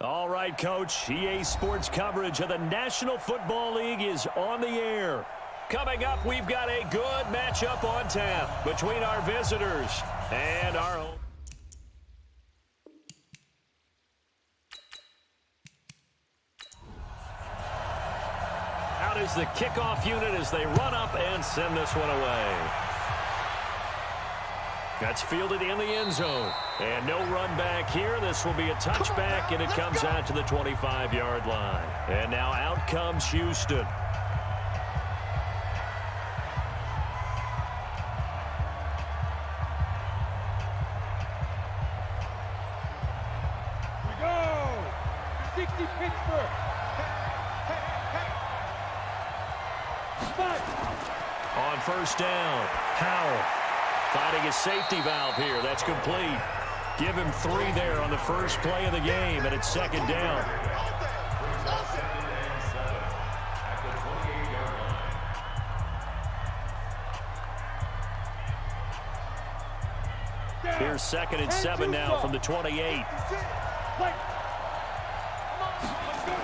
All right, Coach. EA Sports coverage of the National Football League is on the air. Coming up, we've got a good matchup on tap between our visitors and our home. Out is the kickoff unit as they run up and send this one away. That's fielded in the end zone. And no run back here. This will be a touchback, and it comes out to the 25-yard line. And now out comes Houston. We go! 60 Pittsburgh! On first down, Howell finding his safety valve here. That's complete. Give him 3 there on the first play of the game, and it's second down. Here's 2nd and 7 now from the 28.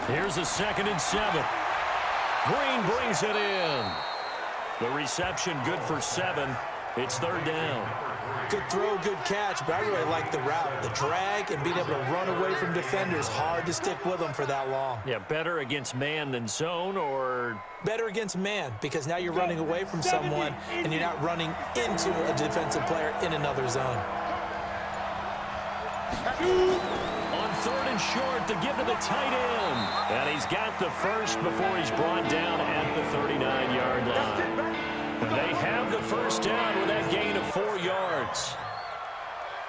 Here's a 2nd and 7. Green brings it in. The reception good for 7. It's 3rd down. Good throw, good catch, but I really like the route. The drag and being able to run away from defenders. Hard to stick with them for that long. Yeah, better against man than zone, or? Better against man, because now you're running away from someone and you're not running into a defensive player in another zone. On 3rd and short to give to the tight end. And he's got the first before he's brought down at the 39-yard line. They have the first down with that gain of 4 yards.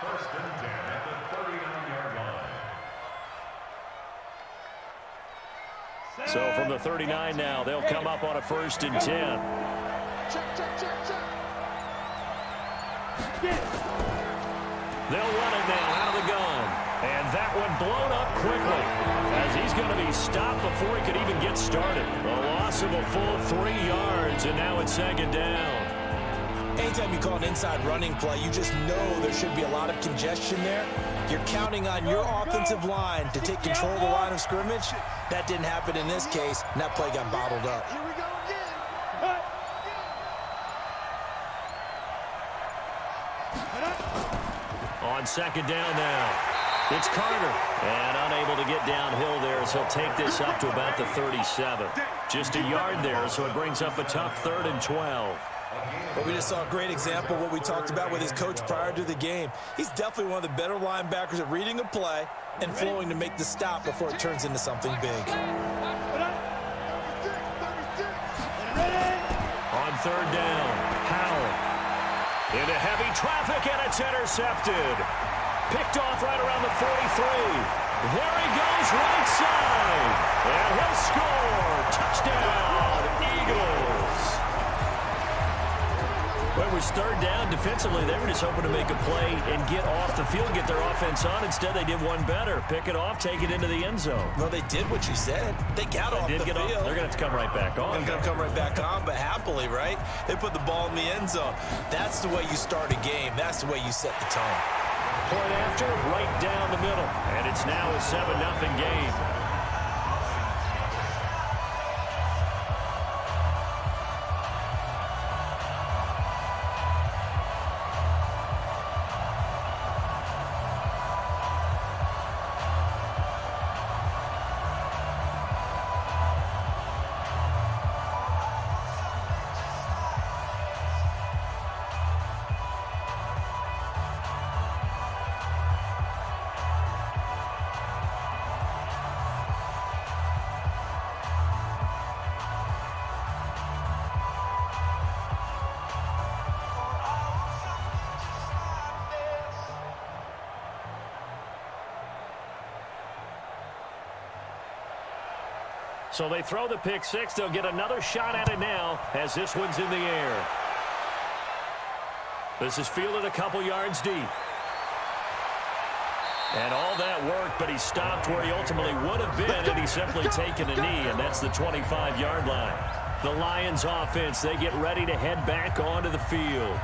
First and 10 at the 39-yard line. So from the 39 now, they'll come up on a 1st and 10. They'll run it now out of the gun. And that one blown up quickly as he's going to be stopped before he could even get started. A loss of a full 3 yards, and now it's 2nd down. Anytime you call an inside running play, you just know there should be a lot of congestion there. You're counting on your offensive line to take control of the line of scrimmage. That didn't happen in this case, and that play got bottled up. Here we go again. On 2nd down now, it's Carter. And unable to get downhill there, so he'll take this up to about the 37. Just a yard there, so it brings up a tough 3rd and 12. But we just saw a great example of what we talked about with his coach prior to the game. He's definitely one of the better linebackers at reading a play and flowing to make the stop before it turns into something big. On 3rd down, Howell. Into heavy traffic, and it's intercepted. Picked off right around the 43. There he goes, right side. And he'll score. Touchdown, Eagles. Well, it was 3rd down. Defensively, they were just hoping to make a play and get off the field, get their offense on. Instead, they did one better. Pick it off, take it into the end zone. Well, they did what you said. They got off the field. They're going to have to come right back on. They're going to come right back on, but happily, right? They put the ball in the end zone. That's the way you start a game. That's the way you set the tone. Point after, right down the middle. And it's now a 7-0 game. So they throw the pick six. They'll get another shot at it now as this one's in the air. This is fielded a couple yards deep. And all that work, but he stopped where he ultimately would have been had he simply taken a knee, and that's the 25-yard line. The Lions offense, they get ready to head back onto the field.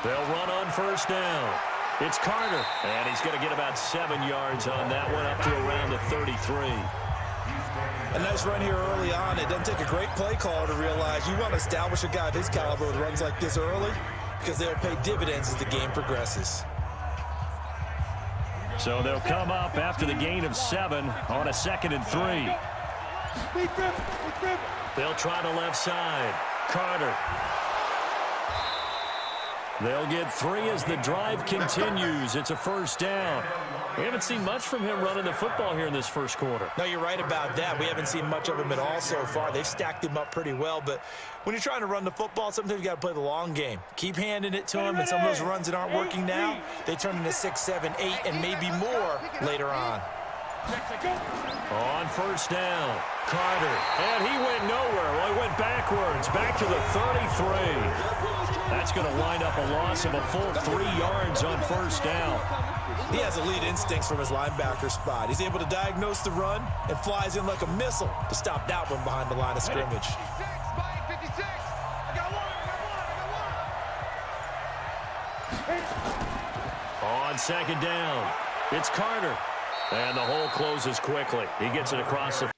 They'll run on first down. It's Carter, and he's going to get about 7 yards on that one, up to around the 33. A nice run here early on. It doesn't take a great play caller to realize you want to establish a guy of his caliber with runs like this early, because they'll pay dividends as the game progresses. So they'll come up after the gain of 7 on a 2nd and 3. They'll try the left side. Carter. They'll get 3 as the drive continues. It's a first down. We haven't seen much from him running the football here in this first quarter. No, you're right about that. We haven't seen much of him at all so far. They've stacked him up pretty well, but when you're trying to run the football, sometimes you got to play the long game. Keep handing it to him, and some of those runs that aren't working now, they turn into 6, 7, 8, and maybe more later on. On first down, Carter, and he went nowhere. Well, he went backwards, back to the 33. That's going to wind up a loss of a full 3 yards on first down. He has elite instincts from his linebacker spot. He's able to diagnose the run and flies in like a missile to stop that one behind the line of scrimmage. On second down, it's Carter. And the hole closes quickly. He gets it across the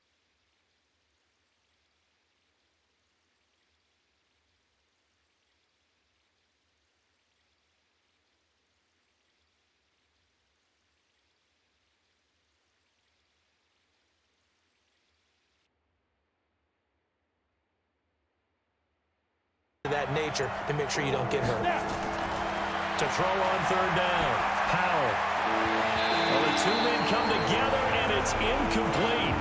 that nature to make sure you don't get hurt. To throw on third down, Howell. Well, the 2 men come together, and it's incomplete.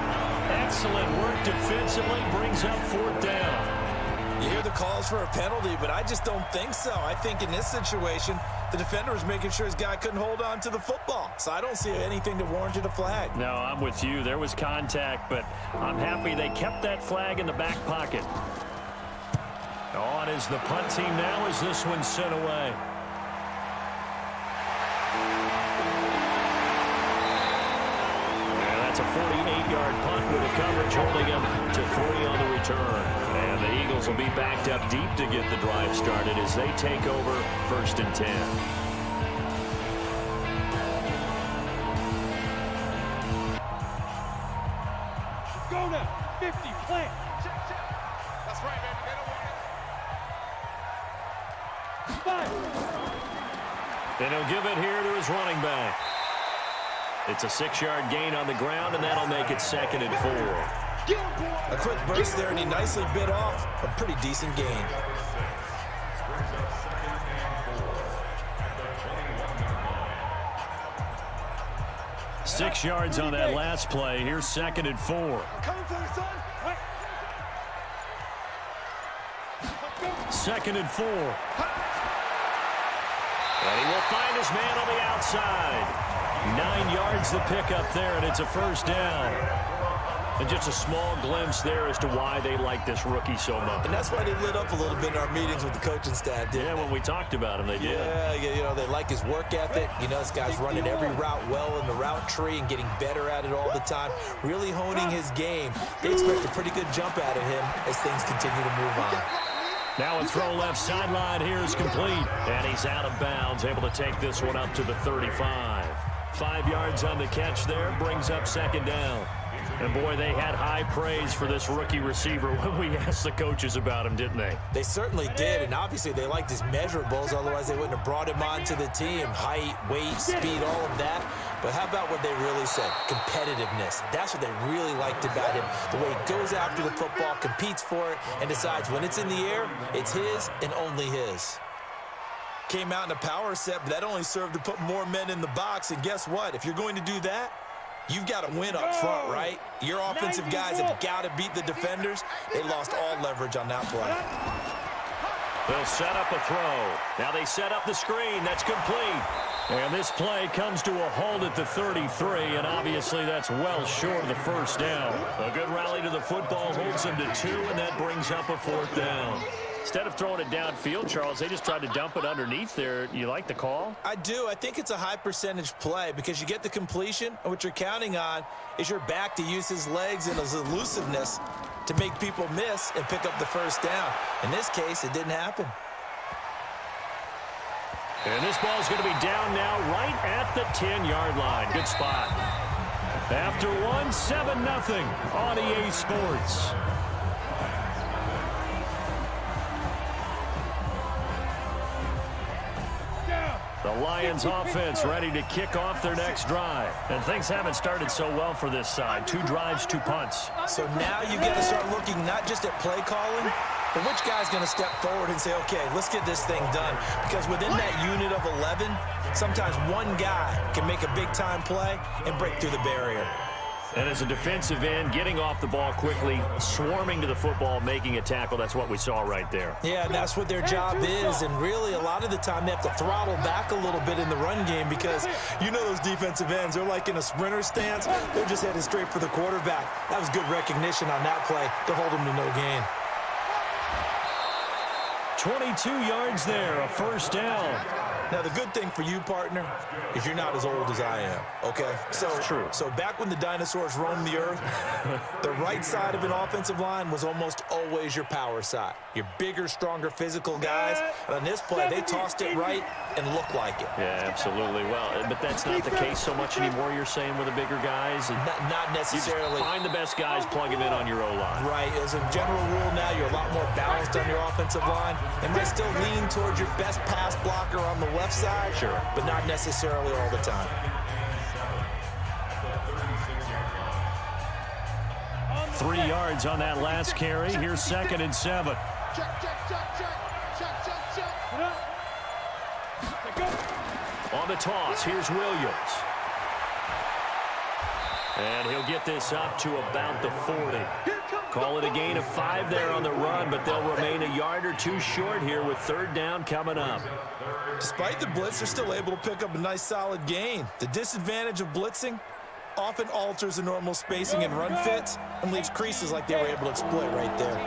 Excellent work defensively, brings up 4th down. You hear the calls for a penalty, but I just don't think so. I think in this situation, the defender was making sure his guy couldn't hold on to the football. So I don't see anything to warrant a flag. No, I'm with you. There was contact, but I'm happy they kept that flag in the back pocket. On is the punt team now as this one's sent away. That's a 48-yard punt with a coverage holding him to 3 on the return. And the Eagles will be backed up deep to get the drive started as they take over 1st and 10. Go now. 50, plant. That's right, baby. They don't want it. 5. Then he'll give it here to his running back. It's a 6-yard gain on the ground, and that'll make it 2nd and 4. A quick burst there, and he nicely bit off a pretty decent gain. Six yards on that last play. Here's 2nd and 4. 2nd and 4. And he will find his man on the outside. 9 yards the pickup there, and it's a first down. And just a small glimpse there as to why they like this rookie so much. And that's why they lit up a little bit in our meetings with the coaching staff. Yeah, when we talked about him, they did. Yeah, you know, they like his work ethic. You know, this guy's running every route well in the route tree and getting better at it all the time, really honing his game. They expect a pretty good jump out of him as things continue to move on. Now a throw left sideline here is complete. And he's out of bounds, able to take this one up to the 35. 5 yards on the catch there, brings up 2nd down. And, boy, they had high praise for this rookie receiver when we asked the coaches about him, didn't they? They certainly did, and obviously they liked his measurables. Otherwise, they wouldn't have brought him onto the team. Height, weight, speed, all of that. But how about what they really said? Competitiveness. That's what they really liked about him. The way he goes after the football, competes for it, and decides when it's in the air, it's his and only his. Came out in a power set, but that only served to put more men in the box. And guess what? If you're going to do that, you've got to win up front, right? Your offensive guys have got to beat the defenders. They lost all leverage on that play. They'll set up a throw. Now they set up the screen. That's complete. And this play comes to a halt at the 33, and obviously that's well short of the first down. A good rally to the football holds them to 2, and that brings up a 4th down. Instead of throwing it downfield, Charles, they just tried to dump it underneath there. You like the call? I do. I think it's a high percentage play because you get the completion, and what you're counting on is your back to use his legs and his elusiveness to make people miss and pick up the first down. In this case, it didn't happen. And this ball's going to be down now right at the 10-yard line. Good spot. After one, 7-0 on EA Sports. The Lions offense ready to kick off their next drive. And things haven't started so well for this side. 2 drives, 2 punts. So now you get to start looking not just at play calling, but which guy's going to step forward and say, okay, let's get this thing done. Because within that unit of 11, sometimes one guy can make a big-time play and break through the barrier. And as a defensive end, getting off the ball quickly, swarming to the football, making a tackle, that's what we saw right there. Yeah, and that's what their job is. And really, a lot of the time, they have to throttle back a little bit in the run game because you know those defensive ends, they're like in a sprinter stance. They're just headed straight for the quarterback. That was good recognition on that play to hold them to no gain. 22 yards there, a first down. Now, the good thing for you, partner, is you're not as old as I am, okay? True. So back when the dinosaurs roamed the earth, the right side of an offensive line was almost always your power side. Your bigger, stronger, physical guys. And on this play, they tossed it right and looked like it. Yeah, absolutely. Well, but that's not the case so much anymore, you're saying, with the bigger guys? Not necessarily. You just find the best guys, plug them in on your O-line. Right. As a general rule now, you're a lot more balanced on your offensive line. They might still lean towards your best pass blocker on the left side, sure, but not necessarily all the time. Three yards on that last carry. Here's 2nd and 7. On the toss, here's Williams. And he'll get this up to about the 40. Call it a gain of 5 there on the run, but they'll remain a yard or 2 short here with 3rd down coming up. Despite the blitz, they're still able to pick up a nice solid gain. The disadvantage of blitzing often alters the normal spacing and run fits and leaves creases like they were able to exploit right there.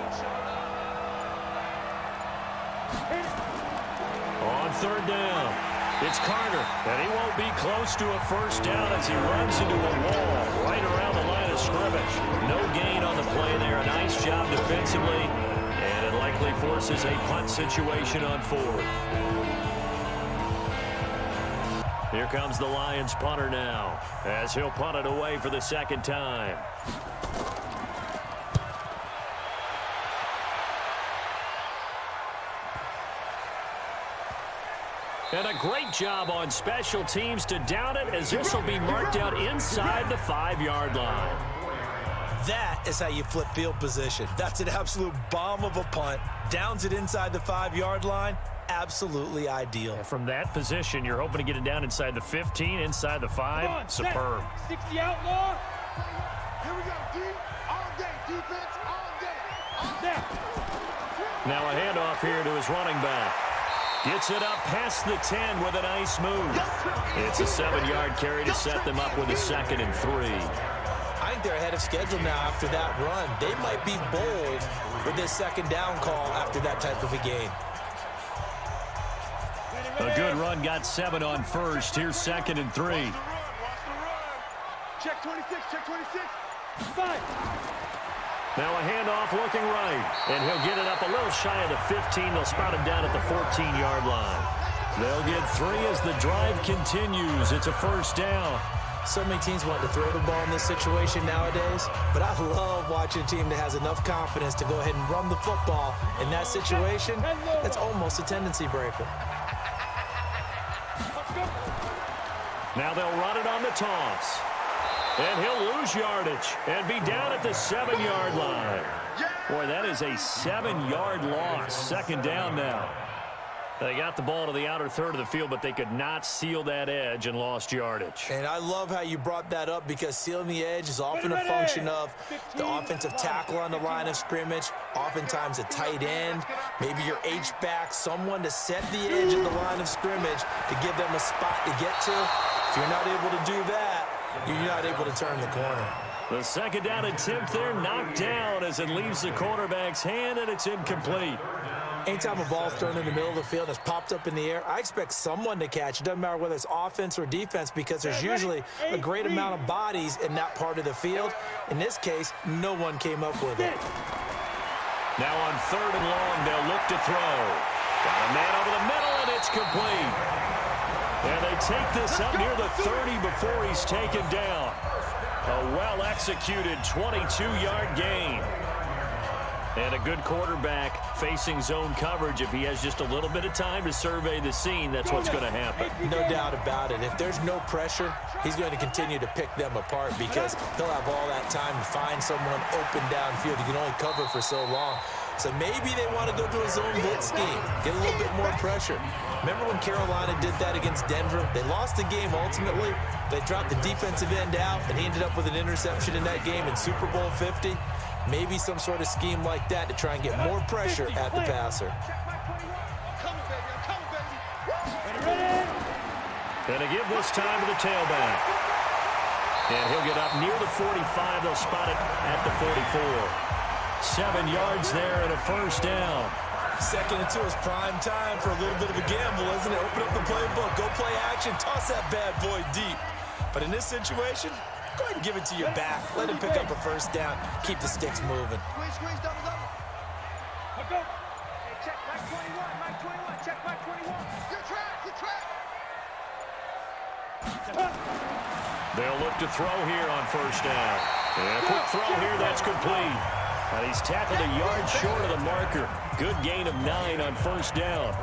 On 3rd down, it's Carter, and he won't be close to a first down as he runs into a wall right around the line of scrimmage. No gain on the play there. A nice job defensively, and it likely forces a punt situation on 4th. Here comes the Lions punter now, as he'll punt it away for the 2nd time. And a great job on special teams to down it, as this will be marked out inside the 5-yard line. That is how you flip field position. That's an absolute bomb of a punt. Downs it inside the 5-yard line. Absolutely ideal. From that position, you're hoping to get it down inside the 15, inside the 5. Superb. 60 outlaw. Here we go, D. All day defense, all day. Now a handoff here to his running back. Gets it up past the 10 with a nice move. It's a 7-yard carry to set them up with a 2nd and 3. I think they're ahead of schedule now after that run. They might be bold with this 2nd down call after that type of a gain. A good run, got 7 on 1st. Here's 2nd and 3. Check 26, check 26. 5. Now a handoff looking right, and he'll get it up a little shy of the 15. They'll spot him down at the 14-yard line. They'll get 3 as the drive continues. It's a first down. So many teams want to throw the ball in this situation nowadays, but I love watching a team that has enough confidence to go ahead and run the football. In that situation, that's almost a tendency breaker. Now they'll run it on the toss. And he'll lose yardage and be down at the 7-yard line. Boy, that is a 7-yard loss. 2nd down now. They got the ball to the outer third of the field, but they could not seal that edge and lost yardage. And I love how you brought that up, because sealing the edge is often a function of the offensive tackle on the line of scrimmage, oftentimes a tight end, maybe your H-back, someone to set the edge at the line of scrimmage to give them a spot to get to. If you're not able to do that, you're not able to turn the corner. The 2nd down attempt there knocked down as it leaves the quarterback's hand, and it's incomplete. Anytime a ball's thrown in the middle of the field and it's popped up in the air, I expect someone to catch it. Doesn't matter whether it's offense or defense, because there's usually a great amount of bodies in that part of the field. In this case, no one came up with it. Now on 3rd and long, they'll look to throw. Got a man over the middle, and it's complete. And they take this up near the 30 before he's taken down. A well-executed 22-yard gain. And a good quarterback facing zone coverage. If he has just a little bit of time to survey the scene, that's what's going to happen. No doubt about it. If there's no pressure, he's going to continue to pick them apart because he'll have all that time to find someone open downfield. He can only cover for so long. So maybe they want to go to a zone blitz scheme, get a little bit more pressure. Remember when Carolina did that against Denver? They lost the game ultimately. They dropped the defensive end out, and he ended up with an interception in that game in Super Bowl 50. Maybe some sort of scheme like that to try and get more pressure at the passer. Gonna give this time to the tailback. And he'll get up near the 45. They'll spot it at the 44. 7 yards there and a first down. 2nd and 2 is prime time for a little bit of a gamble, isn't it? Open up the playbook, go play action, toss that bad boy deep. But in this situation, go ahead and give it to your back. Let him pick up a first down. Keep the sticks moving. Squeeze, double. Go. Hey, check Mike 21. Check Mike 21. Good track. They'll look to throw here on first down. And a quick throw here, that's complete. And he's tackled a yard short of the marker. Good gain of 9 on first down.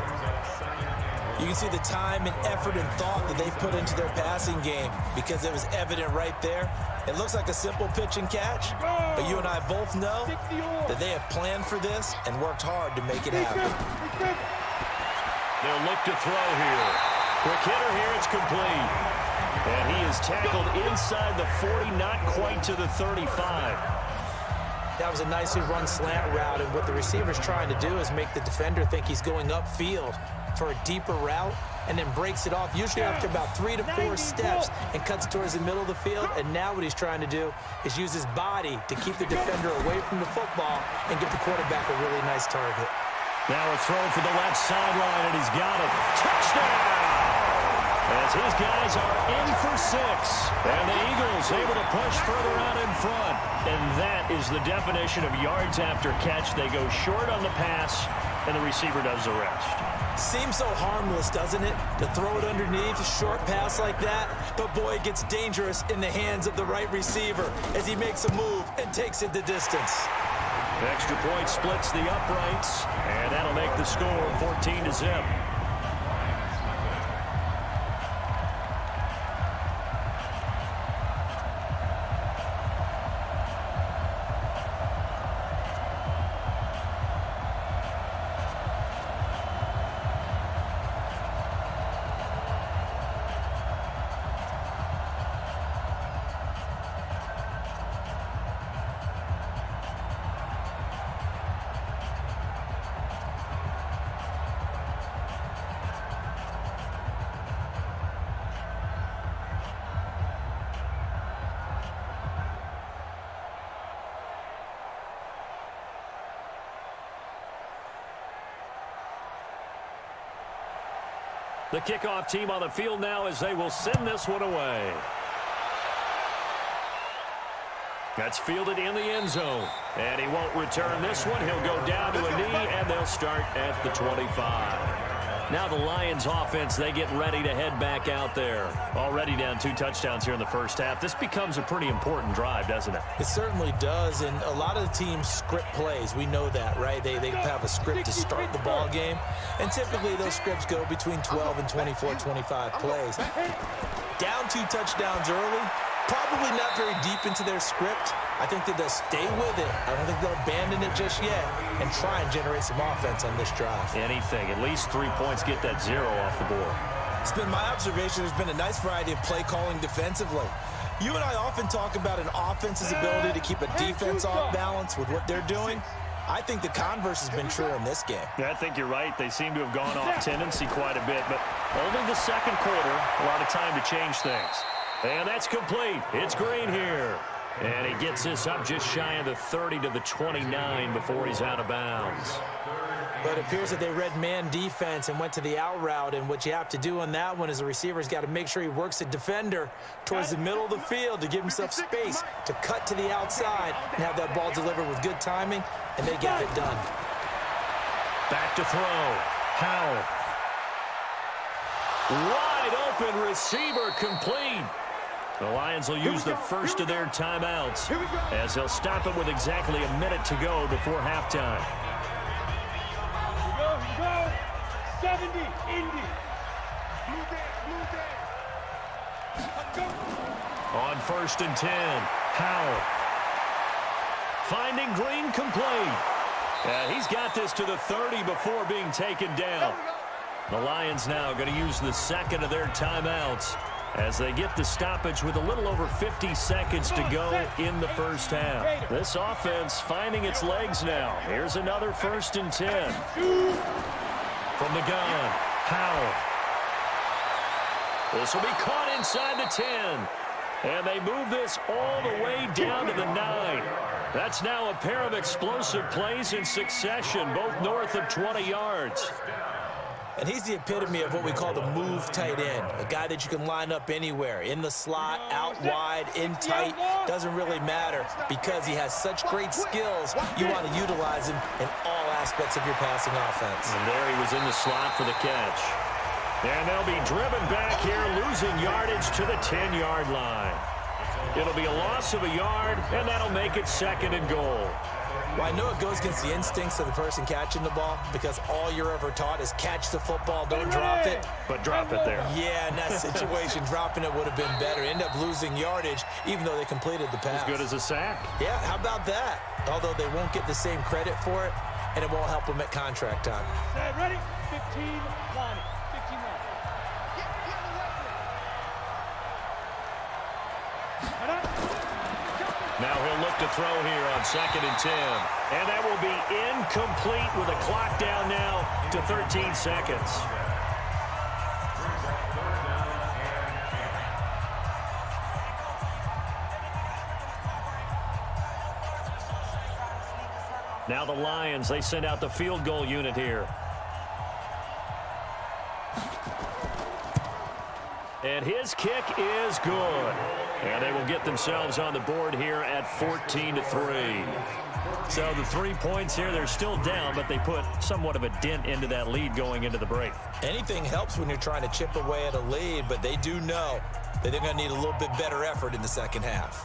You can see the time and effort and thought that they've put into their passing game because it was evident right there. It looks like a simple pitch and catch, but you and I both know that they have planned for this and worked hard to make it happen. They'll look to throw here. Quick hitter here, it's complete. And he is tackled inside the 40, not quite to the 35. That was a nicely run slant route, and what the receiver's trying to do is make the defender think he's going upfield for a deeper route, and then breaks it off, usually after about 3 to 4 steps, and cuts towards the middle of the field. And now what he's trying to do is use his body to keep the defender away from the football and get the quarterback a really nice target. Now a throw for the left sideline, and he's got it. Touchdown! As his guys are in for 6. And the Eagles able to push further out in front. And that is the definition of yards after catch. They go short on the pass, and the receiver does the rest. Seems so harmless, doesn't it, to throw it underneath a short pass like that? But boy, it gets dangerous in the hands of the right receiver as he makes a move and takes it the distance. Extra point splits the uprights, and that'll make the score 14-0. The kickoff team on the field now as they will send this one away. That's fielded in the end zone. And he won't return this one. He'll go down to a knee, and they'll start at the 25. Now the Lions offense, they get ready to head back out there. Already down 2 touchdowns here in the first half. This becomes a pretty important drive, doesn't it? It certainly does, and a lot of the teams script plays. We know that, right? They have a script to start the ball game, and typically those scripts go between 12 and 24, 25 plays. Down 2 touchdowns early, probably not very deep into their script. I think that they'll stay with it. I don't think they'll abandon it just yet and try and generate some offense on this drive. Anything. At least 3 points, get that 0 off the board. It's been my observation there's been a nice variety of play calling defensively. You and I often talk about an offense's ability to keep a defense off balance with what they're doing. I think the converse has been true in this game. Yeah, I think you're right. They seem to have gone off tendency quite a bit, but only the second quarter, a lot of time to change things. And that's complete. It's Green here. And he gets this up just shy of the 30 to the 29 before he's out of bounds. But it appears that they read man defense and went to the out route. And what you have to do on that one is the receiver's got to make sure he works the defender towards the middle of the field to give himself space to cut to the outside and have that ball delivered with good timing, and they get it done. Back to throw. Howell. Wide open receiver complete. The Lions will use the first of their timeouts as they'll stop it with exactly a minute to go before halftime. Here we go. 70, Indy. Blue day. Let's go. On 1st and 10, Howell. Finding Green complete. He's got this to the 30 before being taken down. The Lions now going to use the second of their timeouts as they get the stoppage with a little over 50 seconds to go in the first half. This offense finding its legs now. Here's another 1st and 10. From the gun, Howell. This will be caught inside the 10. And they move this all the way down to the 9. That's now a pair of explosive plays in succession, both north of 20 yards. And he's the epitome of what we call the move tight end, a guy that you can line up anywhere, in the slot, out wide, in tight, doesn't really matter because he has such great skills. You want to utilize him in all aspects of your passing offense. And there he was in the slot for the catch. And they'll be driven back here, losing yardage to the 10-yard line. It'll be a loss of a yard, and that'll make it 2nd and goal. Well, I know it goes against the instincts of the person catching the ball because all you're ever taught is catch the football, don't drop it. But drop it there. Yeah, in that situation, dropping it would have been better. End up losing yardage, even though they completed the pass. As good as a sack. Yeah, how about that? Although they won't get the same credit for it, and it won't help them at contract time. Set, ready? 15, line it. 15, line it. Now he'll look to throw here on 2nd and 10. And that will be incomplete with the clock down now to 13 seconds. Now the Lions, they send out the field goal unit here. And his kick is good. And they will get themselves on the board here at 14-3. So the 3 points here, they're still down, but they put somewhat of a dent into that lead going into the break. Anything helps when you're trying to chip away at a lead, but they do know that they're going to need a little bit better effort in the second half.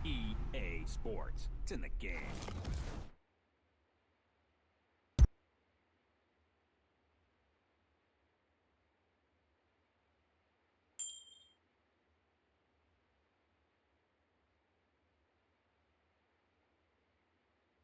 EA Sports. It's in the game.